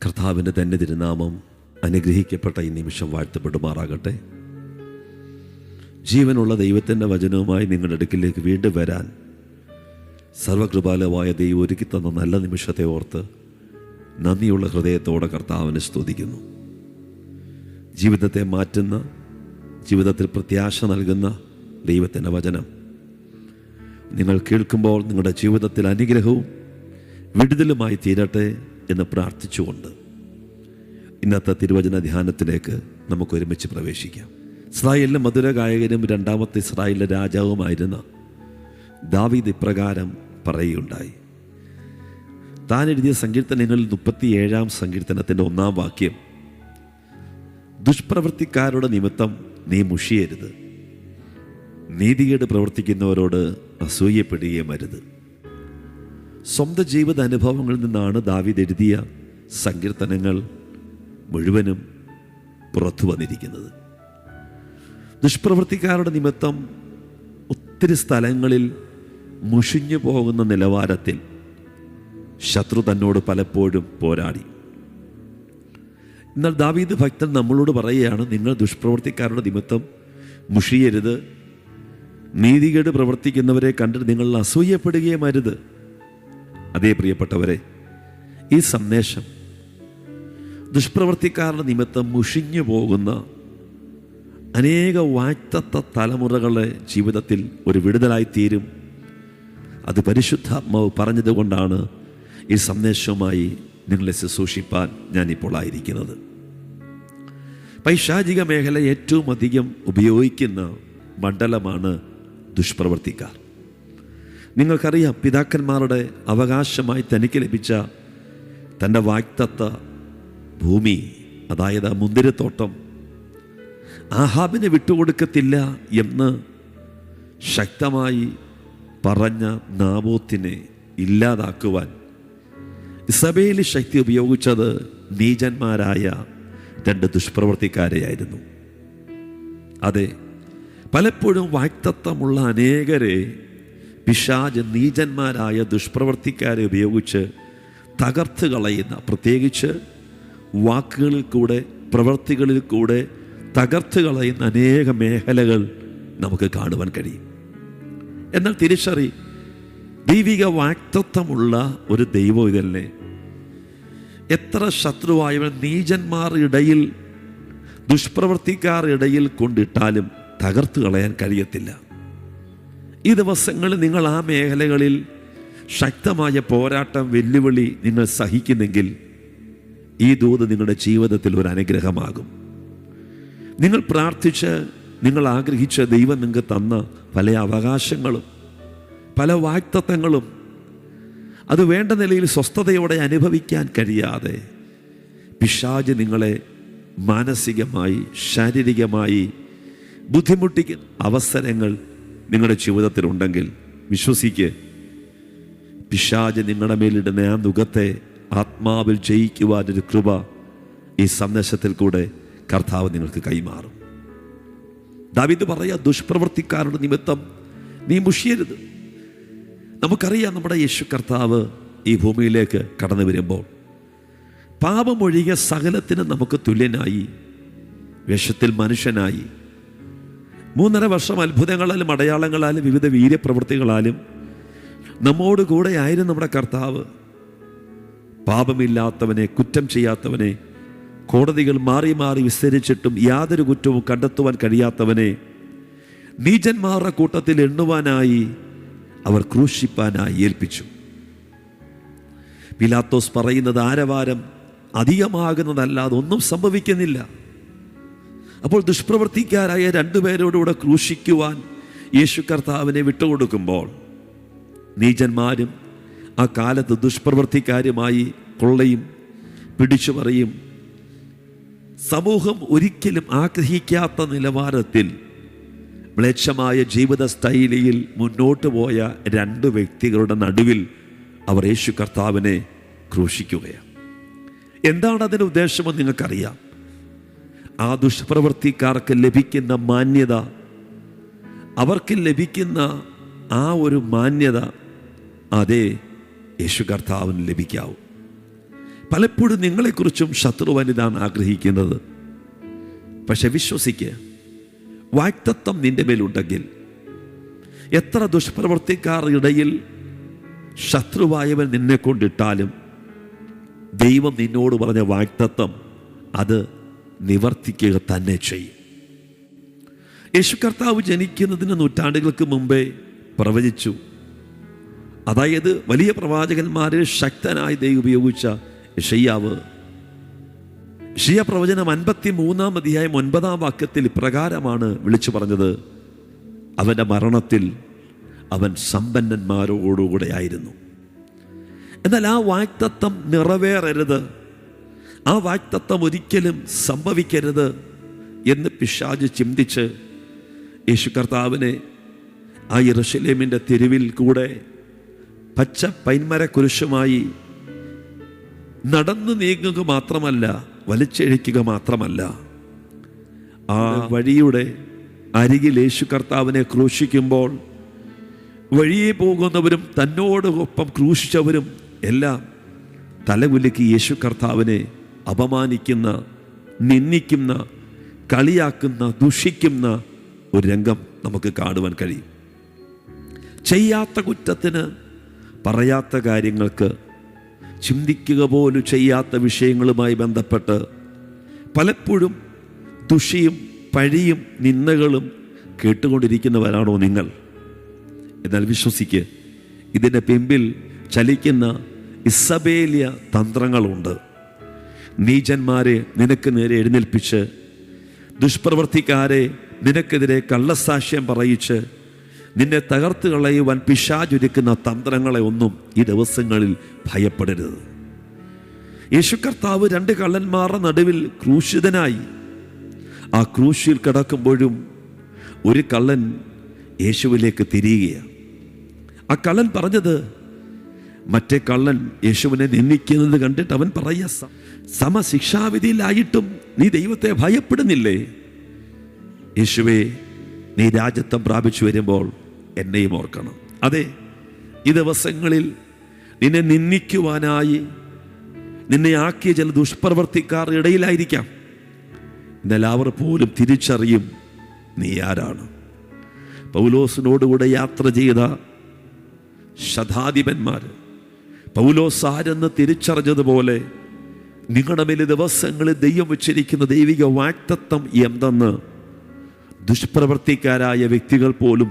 കർത്താവിൻ്റെ തന്നെ തിരുനാമം അനുഗ്രഹിക്കപ്പെട്ട ഈ നിമിഷം വാഴ്ത്തപ്പെടുമാറാകട്ടെ. ജീവനുള്ള ദൈവത്തിൻ്റെ വചനവുമായി നിങ്ങളുടെ അടുക്കിലേക്ക് വീണ്ടും വരാൻ സർവകൃപാലമായ ദൈവം ഒരുക്കി തന്ന നല്ല നിമിഷത്തെ ഓർത്ത് നന്ദിയുള്ള ഹൃദയത്തോടെ കർത്താവിനെ സ്തുതിക്കുന്നു. ജീവിതത്തെ മാറ്റുന്ന, ജീവിതത്തിൽ പ്രത്യാശ നൽകുന്ന ദൈവത്തിൻ്റെ വചനം നിങ്ങൾ കേൾക്കുമ്പോൾ നിങ്ങളുടെ ജീവിതത്തിൽ അനുഗ്രഹവും വിടുതലുമായി തീരട്ടെ എന്ന് പ്രാർത്ഥിച്ചുകൊണ്ട് ഇന്നത്തെ തിരുവചന ധ്യാനത്തിലേക്ക് നമുക്ക് ഒരുമിച്ച് പ്രവേശിക്കാം. ഇസ്രായേലിലെ മധുര ഗായകനും രണ്ടാമത്തെ ഇസ്രായേലിലെ രാജാവുമായിരുന്ന ദാവീദ് ഇപ്രകാരം പറയുകയുണ്ടായി. താൻ എഴുതിയ സങ്കീർത്തനങ്ങളിൽ 37 സങ്കീർത്തനത്തിൻ്റെ 1 വാക്യം, ദുഷ്പ്രവൃത്തിക്കാരുടെ നിമിത്തം നീ മുഷിയരുത്, നീതികേട് പ്രവർത്തിക്കുന്നവരോട് അസൂയപ്പെടുകയും അരുത്. സ്വന്തം ജീവിത അനുഭവങ്ങളിൽ നിന്നാണ് ദാവീദ് എഴുതിയ സങ്കീർത്തനങ്ങൾ മുഴുവനും പുറത്തു വന്നിരിക്കുന്നത്. ദുഷ്പ്രവൃത്തിക്കാരുടെ നിമിത്തം ഒത്തിരി സ്ഥലങ്ങളിൽ മുഷിഞ്ഞു പോകുന്ന നിലവാരത്തിൽ ശത്രു തന്നോട് പലപ്പോഴും പോരാടി. എന്നാൽ ദാവീദ് ഭക്തൻ നമ്മളോട് പറയുകയാണ്, നിങ്ങൾ ദുഷ്പ്രവൃത്തിക്കാരുടെ നിമിത്തം മുഷിയരുത്, നീതികേട് പ്രവർത്തിക്കുന്നവരെ കണ്ടിട്ട് നിങ്ങൾ അസൂയപ്പെടുകയും അരുത്. അതേ പ്രിയപ്പെട്ടവരെ, ഈ സന്ദേശം ദുഷ്പ്രവൃത്തിക്കാരുടെ നിമിത്തം മുഷിഞ്ഞു പോകുന്ന അനേക വാഴ്ത്തത്ത തലമുറകളുടെ ജീവിതത്തിൽ ഒരു വിടുതലായിത്തീരും. അത് പരിശുദ്ധാത്മാവ് പറഞ്ഞതുകൊണ്ടാണ് ഈ സന്ദേശവുമായി നിങ്ങളെ ശുശ്രൂഷിപ്പാൻ ഞാനിപ്പോൾ ആയിരിക്കുന്നത്. പൈശാചിക മേഖല ഏറ്റവും അധികം ഉപയോഗിക്കുന്ന മണ്ഡലമാണ് ദുഷ്പ്രവൃത്തിക്കാർ. നിങ്ങൾക്കറിയാം, പിതാക്കന്മാരുടെ അവകാശമായി തനിക്ക് ലഭിച്ച തൻ്റെ വാഗ്ദത്ത ഭൂമി, അതായത് മുന്തിരിത്തോട്ടം, ആഹാബിനെ വിട്ടുകൊടുക്കത്തില്ല എന്ന് ശക്തമായി പറഞ്ഞ നാബോത്തിനെ ഇല്ലാതാക്കുവാൻ ഇസബേൽ ശക്തി ഉപയോഗിച്ചത് നീചന്മാരായ 2 ദുഷ്പ്രവൃത്തിക്കാരെയായിരുന്നു. അതെ, പലപ്പോഴും വാഗ്ദത്തമുള്ള അനേകരെ പിശാച് നീചന്മാരായ ദുഷ്പ്രവൃത്തിക്കാരെ ഉപയോഗിച്ച് തകർത്ത് കളയുന്ന, പ്രത്യേകിച്ച് വാക്കുകളിൽ കൂടെ പ്രവൃത്തികളിൽ കൂടെ തകർത്ത് കളയുന്ന അനേക മേഖലകൾ നമുക്ക് കാണുവാൻ കഴിയും. എന്നാൽ തിരിച്ചറി, ദൈവിക വാഗ്ദത്തമുള്ള ഒരു ദൈവം ഇതല്ലേ. എത്ര ശത്രുവായവൻ നീചന്മാർ ഇടയിൽ, ദുഷ്പ്രവൃത്തിക്കാർ ഇടയിൽ കൊണ്ടിട്ടാലും തകർത്ത് കളയാൻ കഴിയത്തില്ല. ഈ ദിവസങ്ങളിൽ നിങ്ങൾ ആ മേഖലകളിൽ ശക്തമായ പോരാട്ടം, വെല്ലുവിളി നിങ്ങൾ സഹിക്കുന്നെങ്കിൽ ഈ ദൂത് നിങ്ങളുടെ ജീവിതത്തിൽ ഒരു അനുഗ്രഹമാകും. നിങ്ങൾ പ്രാർത്ഥിച്ച്, നിങ്ങൾ ആഗ്രഹിച്ച ദൈവം നിങ്ങൾക്ക് തന്ന പല അവകാശങ്ങളും പല വാഗ്ദത്തങ്ങളും അത് വേണ്ട നിലയിൽ സ്വസ്ഥതയോടെ അനുഭവിക്കാൻ കഴിയാതെ പിശാച് നിങ്ങളെ മാനസികമായി, ശാരീരികമായി ബുദ്ധിമുട്ടിക്കുന്ന അവസരങ്ങൾ നിങ്ങളുടെ ജീവിതത്തിലുണ്ടെങ്കിൽ വിശ്വസിക്ക്, പിശാച് നിങ്ങളുടെ മേലിടുന്ന ആ നുഖത്തെ ആത്മാവിൽ ജയിക്കുവാനൊരു കൃപ ഈ സന്ദേശത്തിൽ കൂടെ കർത്താവ് നിങ്ങൾക്ക് കൈമാറും. ദാവീദ് പറയാ, ദുഷ്പ്രവൃത്തിക്കാരുടെ നിമിത്തം നീ മുഷിയരുത്. നമുക്കറിയാം, നമ്മുടെ യേശു കർത്താവ് ഈ ഭൂമിയിലേക്ക് കടന്നു വരുമ്പോൾ പാപമൊഴികെ സകലത്തിനും നമുക്ക് തുല്യനായി, വേഷത്തിൽ മനുഷ്യനായി 3.5 വർഷം അത്ഭുതങ്ങളാലും അടയാളങ്ങളാലും വിവിധ വീര്യപ്രവൃത്തികളാലും നമ്മോട് കൂടെ ആയിരുന്നു നമ്മുടെ കർത്താവ്. പാപമില്ലാത്തവനെ, കുറ്റം ചെയ്യാത്തവനെ, കോടതികൾ മാറി മാറി വിസ്തരിച്ചിട്ടും യാതൊരു കുറ്റവും കണ്ടെത്തുവാൻ കഴിയാത്തവനെ നീചന്മാരുടെ കൂട്ടത്തിൽ എണ്ണുവാനായി അവർ ക്രൂശിപ്പാനായി ഏൽപ്പിച്ചു. പിലാത്തോസ് പറയുന്നത്, ആരവാരം അധികമാകുന്നതല്ലാതെ ഒന്നും സംഭവിക്കുന്നില്ല. അപ്പോൾ ദുഷ്പ്രവൃത്തിക്കാരായ 2 പേരോടുകൂടെ ക്രൂശിക്കുവാൻ യേശു കർത്താവിനെ വിട്ടുകൊടുക്കുമ്പോൾ നീചന്മാരും ആ കാലത്ത് ദുഷ്പ്രവൃത്തിക്കാരുമായി കൊള്ളയും പിടിച്ചു പറയും, സമൂഹം ഒരിക്കലും ആഗ്രഹിക്കാത്ത നിലവാരത്തിൽ മ്ലേച്ഛമായ ജീവിത സ്റ്റൈലിൽ മുന്നോട്ട് പോയ 2 വ്യക്തികളുടെ നടുവിൽ അവർ യേശു കർത്താവിനെ ക്രൂശിക്കുകയാണ്. എന്താണ് അതിൻ്റെ ഉദ്ദേശമെന്ന് നിങ്ങൾക്കറിയാം. ആ ദുഷ്പ്രവൃത്തിക്കാർക്ക് ലഭിക്കുന്ന മാന്യത, അവർക്ക് ലഭിക്കുന്ന ആ ഒരു മാന്യത, അതേ യേശു കർത്താവിന് ലഭിക്കാവൂ. പലപ്പോഴും നിങ്ങളെക്കുറിച്ചും ശത്രുവാൻ ഇതാണ് ആഗ്രഹിക്കുന്നത്. പക്ഷെ വിശ്വസിക്കുക, വാഗ്ദത്തം നിന്റെ മേലുണ്ടെങ്കിൽ എത്ര ദുഷ്പ്രവർത്തിക്കാർ ഇടയിൽ ശത്രുവായവൻ നിന്നെ കൊണ്ടിട്ടാലും ദൈവം നിന്നോട് പറഞ്ഞ വാഗ്ദത്തം അത് നിവർത്തിക്കുക തന്നെ ചെയ്യും. യേശു കർത്താവ് ജനിക്കുന്നതിന് നൂറ്റാണ്ടുകൾക്ക് മുമ്പേ പ്രവചിച്ചു. അതായത് വലിയ പ്രവാചകന്മാരിൽ ശക്തനായി ദൈവം ഉപയോഗിച്ച യെശയ്യാവ്, യെശയ്യാ പ്രവചനം 53 അധ്യായം 9 വാക്യത്തിൽ ഇപ്രകാരമാണ് വിളിച്ചു പറഞ്ഞത്: അവൻ്റെ മരണത്തിൽ അവൻ സമ്പന്നന്മാരോടുകൂടെ ആയിരുന്നു. എന്നാൽ ആ വാഗ്ദത്തം നിറവേറരുത്, ആ വാഗ്ദത്തം ഒരിക്കലും സംഭവിക്കരുത് എന്ന് പിശാച് ചിന്തിച്ച് യേശു കർത്താവിനെ ആ യെരൂശലേമിൻ്റെ തെരുവിൽ കൂടെ പച്ച പൈന്മര കുരിശുമായി നടന്നു നീങ്ങുക മാത്രമല്ല, വലിച്ചഴിക്കുക മാത്രമല്ല, ആ വഴിയുടെ അരികിൽ യേശു കർത്താവിനെ ക്രൂശിക്കുമ്പോൾ വഴിയെ പോകുന്നവരും തന്നോടൊപ്പം ക്രൂശിച്ചവരും എല്ലാം തലകുലുക്കി യേശു കർത്താവിനെ അപമാനിക്കുന്ന, നിന്ദിക്കുന്ന, കളിയാക്കുന്ന, ദുഷിക്കുന്ന ഒരു രംഗം നമുക്ക് കാണുവാൻ കഴിയും. ചെയ്യാത്ത കുറ്റത്തിന്, പറയാത്ത കാര്യങ്ങൾക്ക്, ചിന്തിക്കുക പോലും ചെയ്യാത്ത വിഷയങ്ങളുമായി ബന്ധപ്പെട്ട് പലപ്പോഴും ദുഷിയും പഴിയും നിന്ദകളും കേട്ടുകൊണ്ടിരിക്കുന്നവരാണോ നിങ്ങൾ? എന്നാൽ വിശ്വസിക്ക്, ഇതിൻ്റെ പിമ്പിൽ ചലിക്കുന്ന ഇസബേലിയ തന്ത്രങ്ങളുണ്ട്. നീചന്മാരെ നിനക്ക് നേരെ എഴുന്നേൽപ്പിച്ച്, ദുഷ്പ്രവർത്തിക്കാരെ നിനക്കെതിരെ കള്ളസാക്ഷ്യം പറയിച്ച് നിന്നെ തകർത്ത് കളയുവാൻ പിശാചൊരുക്കുന്ന തന്ത്രങ്ങളെ ഒന്നും ഈ ദിവസങ്ങളിൽ ഭയപ്പെടരുത്. യേശു കർത്താവ് 2 കള്ളന്മാരുടെ നടുവിൽ ക്രൂശിതനായി. ആ ക്രൂശിൽ കിടക്കുമ്പോഴും ഒരു കള്ളൻ യേശുവിലേക്ക് തിരിയുകയാണ്. ആ കള്ളൻ പറഞ്ഞത്, മറ്റേ കള്ളൻ യേശുവിനെ നിന്ദിക്കുന്നത് കണ്ടിട്ട് അവൻ പറയുക, സമശിക്ഷാവിധിയിലായിട്ടും നീ ദൈവത്തെ ഭയപ്പെടുന്നില്ലേ? യേശുവേ, നീ രാജ്യത്വം പ്രാപിച്ചു വരുമ്പോൾ എന്നെയും ഓർക്കണം. അതെ, ഈ ദിവസങ്ങളിൽ നിന്നെ നിന്ദിക്കുവാനായി നിന്നെ ആക്കിയ ചില ദുഷ്പ്രവർത്തിക്കാർ ഇടയിലായിരിക്കാം. എന്നാൽ അവർ പോലും തിരിച്ചറിയും നീ ആരാണ്. പൗലോസിനോടുകൂടെ യാത്ര ചെയ്ത ശതാധിപന്മാർ പൗലോസ് ആരെന്ന് തിരിച്ചറിഞ്ഞതുപോലെ നിങ്ങളുടെ മേൽ ദിവസങ്ങളിൽ ദൈവം വെച്ചിരിക്കുന്ന ദൈവിക വാഗ്ദത്തം എന്തെന്ന് ദുഷ്പ്രവർത്തിക്കാരായ വ്യക്തികൾ പോലും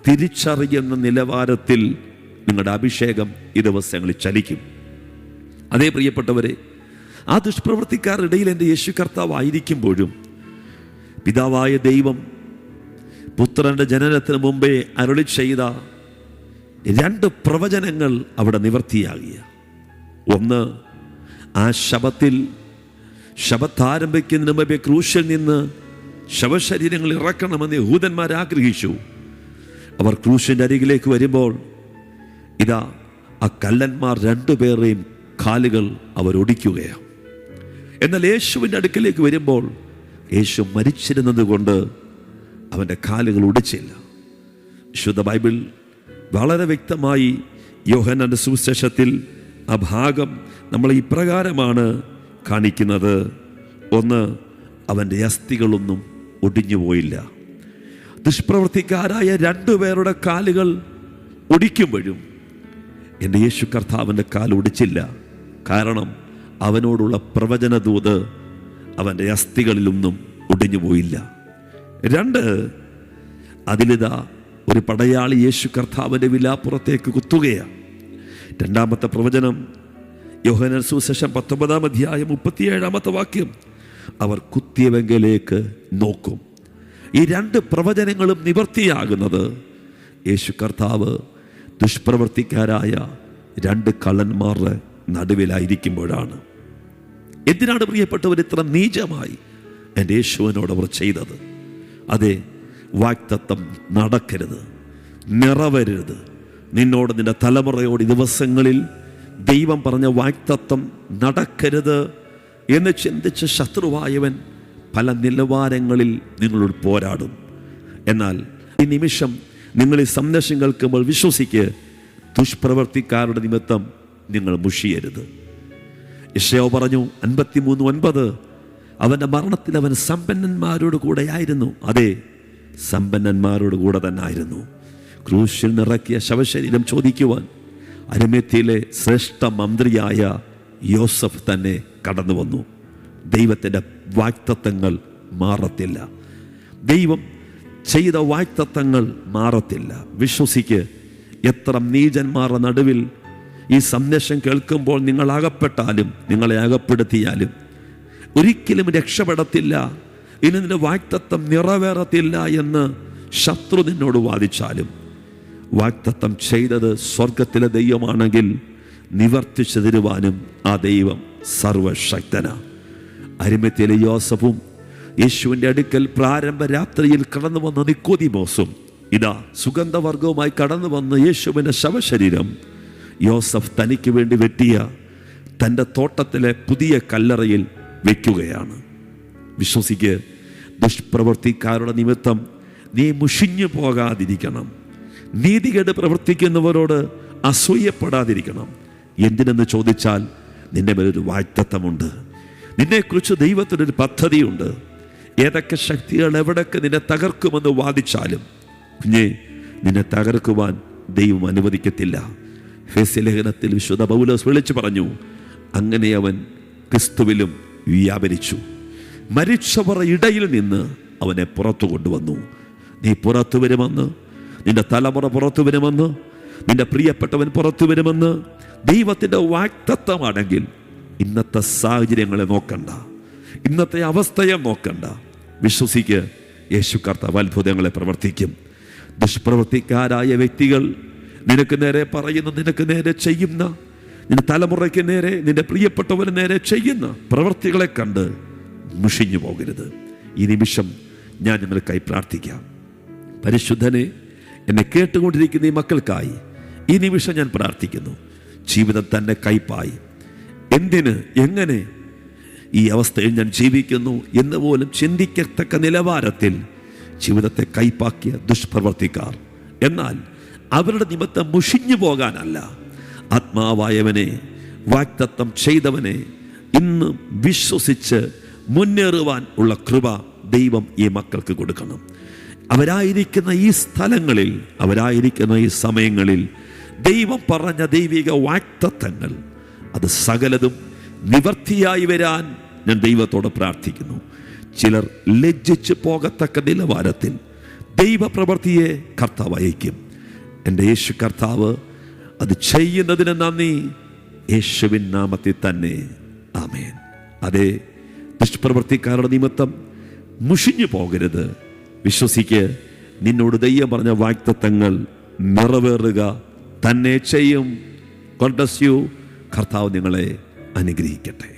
തിരിച്ചറിയുന്ന നിലവാരത്തിൽ നിങ്ങളുടെ അഭിഷേകം ഈ ദിവസങ്ങളിൽ ചലിക്കും. അതേ പ്രിയപ്പെട്ടവരെ, ആ ദുഷ്പ്രവർത്തിക്കാരുടെ ഇടയിൽ എൻ്റെ യേശു കർത്താവ് ആയിരിക്കുമ്പോഴും പിതാവായ ദൈവം പുത്രൻ്റെ ജനനത്തിന് മുമ്പേ അരുളി ചെയ്ത 2 പ്രവചനങ്ങൾ അവിടെ നിവർത്തിയാകിയ. ഒന്ന്, ആ ശബത്തിൽ, ശബത്ത് ആരംഭിക്കുന്നതിന് മുമ്പേ ക്രൂശിൽ നിന്ന് ശവശരീരങ്ങൾ ഇറക്കണമെന്ന് യഹൂദന്മാർ ആഗ്രഹിച്ചു. അവർ ക്രൂശിൻ്റെ അരികിലേക്ക് വരുമ്പോൾ ഇതാ ആ കള്ളന്മാർ 2 പേരെയും കാലുകൾ അവരൊടിക്കുകയാണ്. എന്നാൽ യേശുവിൻ്റെ അടുക്കലേക്ക് വരുമ്പോൾ യേശു മരിച്ചിരുന്നത് കൊണ്ട് അവൻ്റെ കാലുകൾ ഒടിച്ചില്ല. വിശുദ്ധ ബൈബിൾ വളരെ വ്യക്തമായി യോഹന്നാന്റെ സുവിശേഷത്തിൽ ആ ഭാഗം നമ്മൾ ഇപ്രകാരമാണ് കാണിക്കുന്നത്: ഒന്ന്, അവൻ്റെ അസ്ഥികളൊന്നും ഒടിഞ്ഞുപോയില്ല. ദുഷ്പ്രവർത്തിക്കാരായ 2 പേരുടെ കാലുകൾ ഒടിക്കുമ്പോഴും എൻ്റെ യേശു കർത്താവിൻ്റെ കാൽ ഒടിച്ചില്ല. കാരണം അവനോടുള്ള പ്രവചനദൂത് അവൻ്റെ അസ്ഥികളിലൊന്നും ഒടിഞ്ഞുപോയില്ല. 2, അതിലിതാ ഒരു പടയാളി യേശു കർത്താവിൻ്റെ വിലാപ്പുറത്തേക്ക് കുത്തുകയാണ്. 2ാമത്തെ പ്രവചനം യോഹന്നാൻ സുവിശേഷം 19 അധ്യായം 37 വാക്യം: അവർ കുത്തിയവെങ്കിലേക്ക് നോക്കും. ഈ 2 പ്രവചനങ്ങളും നിവർത്തിയാകുന്നത് യേശു കർത്താവ് ദുഷ്പ്രവർത്തിക്കാരായ 2 കള്ളന്മാരുടെ നടുവിലായിരിക്കുമ്പോഴാണ്. എന്തിനാണ് പ്രിയപ്പെട്ടവർ ഇത്ര നീചമായി എൻ്റെ യേശുവിനോട് അവർ ചെയ്തത്? അതെ, വാഗ്ദത്തം നടക്കരുത്, നിറവരുത്. നിന്നോട്, നിന്റെ തലമുറയോട് ഈ ദിവസങ്ങളിൽ ദൈവം പറഞ്ഞ വാഗ്ദത്തം നടക്കരുത് എന്ന് ചിന്തിച്ച് ശത്രുവായവൻ പല നിലവാരങ്ങളിൽ നിങ്ങളോട് പോരാടും. എന്നാൽ ഈ നിമിഷം നിങ്ങൾ ഈ സന്ദേശം കേൾക്കുമ്പോൾ വിശ്വസിക്ക്, ദുഷ്പ്രവർത്തിക്കാരുടെ നിമിത്തം നിങ്ങൾ മുഷിയരുത്. യെശയ്യാവ് പറഞ്ഞു 53:9, അവൻ്റെ മരണത്തിൽ അവൻ സമ്പന്നന്മാരോട് കൂടെ ആയിരുന്നു. അതെ, സമ്പന്നന്മാരോട് കൂടെ തന്നെ ആയിരുന്നു. ക്രൂശിൽ നിറക്കിയ ശവശരീരം ചോദിക്കുവാൻ അരിമത്ഥയിലെ ശ്രേഷ്ഠ മന്ത്രിയായ യോസഫ് തന്നെ കടന്നു വന്നു. ദൈവത്തിൻ്റെ വാഗ്ദത്തങ്ങൾ മാറത്തില്ല. ദൈവം ചെയ്ത വാഗ്ദത്തങ്ങൾ മാറത്തില്ല. വിശ്വസിക്ക്. എത്ര നീചന്മാരുടെ നടുവിൽ ഈ സന്ദേശം കേൾക്കുമ്പോൾ നിങ്ങൾ അകപ്പെട്ടാലും, നിങ്ങളെ അകപ്പെടുത്തിയാലും ഒരിക്കലും രക്ഷപ്പെടത്തില്ല, ഇനി നിന്റെ വാഗ്ദത്തം നിറവേറത്തില്ല എന്ന് ശത്രു നിന്നോട് വാദിച്ചാലും, വാഗ്ദത്തം ചെയ്തത് സ്വർഗത്തിലെ ദൈവമാണെങ്കിൽ നിവർത്തിച്ചു തരുവാനും ആ ദൈവം സർവശക്തനാണ്. അരിമത്ഥയിലെ യോസഫും യേശുവിൻ്റെ അടുക്കൽ പ്രാരംഭ രാത്രിയിൽ കടന്നു വന്ന നിക്കോദിമോസും ഇതാ സുഗന്ധവർഗവുമായി കടന്നു വന്ന യേശുവിൻ്റെ ശവശരീരം യോസഫ് തനിക്ക് വേണ്ടി വെട്ടിയ തൻ്റെ തോട്ടത്തിലെ പുതിയ കല്ലറയിൽ വയ്ക്കുകയാണ്. വിശ്വസിക്ക്. ദുഷ്പ്രവർത്തിക്കാരുടെ നിമിത്തം നീ മുഷിഞ്ഞു പോകാതിരിക്കണം. നീതികേട് പ്രവർത്തിക്കുന്നവരോട് അസൂയപ്പെടാതിരിക്കണം. എന്തിനെന്ന് ചോദിച്ചാൽ, നിന്റെ മേലൊരു വാഗ്ദത്തമുണ്ട്. നിന്നെക്കുറിച്ച് ദൈവത്തിനൊരു പദ്ധതിയുണ്ട്. ഏതൊക്കെ ശക്തികൾ എവിടൊക്കെ നിന്നെ തകർക്കുമെന്ന് വാദിച്ചാലും കുഞ്ഞേ, നിന്നെ തകർക്കുവാൻ ദൈവം അനുവദിക്കത്തില്ല. എഫേസ്യ ലേഖനത്തിൽ വിശുദ്ധ പൗലോസ് വിളിച്ചു പറഞ്ഞു, അങ്ങനെ അവൻ ക്രിസ്തുവിലും വ്യാപരിച്ചു. മരിച്ചവർ ഇടയിൽ നിന്ന് അവനെ പുറത്തു കൊണ്ടുവന്നു. നീ പുറത്തു വരുമെന്ന്, നിന്റെ തലമുറ പുറത്തു വരുമെന്ന്, നിന്റെ പ്രിയപ്പെട്ടവൻ പുറത്തു വരുമെന്ന് ദൈവത്തിൻ്റെ വാഗ്ദത്തമാണെങ്കിൽ ഇന്നത്തെ സാഹചര്യങ്ങളെ നോക്കണ്ട, ഇന്നത്തെ അവസ്ഥയെ നോക്കണ്ട. വിശ്വസിക്ക്. യേശു കർത്താവ് അത്ഭുതങ്ങളെ പ്രവർത്തിക്കും. ദുഷ്പ്രവർത്തിക്കാരായ വ്യക്തികൾ നിനക്ക് നേരെ പറയുന്ന, നിനക്ക് നേരെ ചെയ്യുന്ന, നിന്റെ തലമുറയ്ക്ക് നേരെ, നിന്റെ പ്രിയപ്പെട്ടവന് നേരെ ചെയ്യുന്ന പ്രവൃത്തികളെ കണ്ട് മുഷിഞ്ഞു പോകരുത്. ഈ നിമിഷം ഞാൻ നിങ്ങൾക്കായി പ്രാർത്ഥിക്കാം. പരിശുദ്ധനെ, എന്നെ കേട്ടുകൊണ്ടിരിക്കുന്ന ഈ മക്കൾക്കായി ഈ നിമിഷം ഞാൻ പ്രാർത്ഥിക്കുന്നു. ജീവിതം തന്നെ കൈപ്പായി, എന്തിന്, എങ്ങനെ ഈ അവസ്ഥയിൽ ഞാൻ ജീവിക്കുന്നു എന്ന് പോലും ചിന്തിക്കത്തക്ക നിലവാരത്തിൽ ജീവിതത്തെ കൈപ്പാക്കിയ ദുഷ്പ്രവർത്തിക്കാർ, എന്നാൽ അവരുടെ നിമിത്തം മുഷിഞ്ഞു പോകാനല്ല, ആത്മാവായവനെ, വാഗ്ദത്തം ചെയ്തവനെ ഇന്ന് വിശ്വസിച്ച് മുന്നേറുവാൻ ഉള്ള കൃപ ദൈവം ഈ മക്കൾക്ക് കൊടുക്കണം. അവരായിരിക്കുന്ന ഈ സ്ഥലങ്ങളിൽ, അവരായിരിക്കുന്ന ഈ സമയങ്ങളിൽ ദൈവം പറഞ്ഞ ദൈവിക വാഗ്ദത്തങ്ങൾ അത് സകലതും നിവർത്തിയായി വരാൻ ഞാൻ ദൈവത്തോട് പ്രാർത്ഥിക്കുന്നു. ചിലർ ലജ്ജിച്ച് പോകത്തക്ക നിലവാരത്തിൽ ദൈവപ്രവൃത്തിയെ കർത്താവ് അയക്കും. എൻ്റെ യേശു കർത്താവ് അത് ചെയ്യുന്നതിന് നന്ദി. യേശുവിൻ നാമത്തിൽ തന്നെ ആമേൻ. അതേ, ദുഷ്പ്രവർത്തിക്കാരുടെ നിമിത്തം മുഷിഞ്ഞു പോകരുത്. വിശ്വസിക്ക്. നിന്നോട് ദൈവം പറഞ്ഞ വാഗ്ദത്തങ്ങൾ നിറവേറുക തന്നെ ചെയ്യും. God bless you. കർത്താവ് നിങ്ങളെ അനുഗ്രഹിക്കട്ടെ.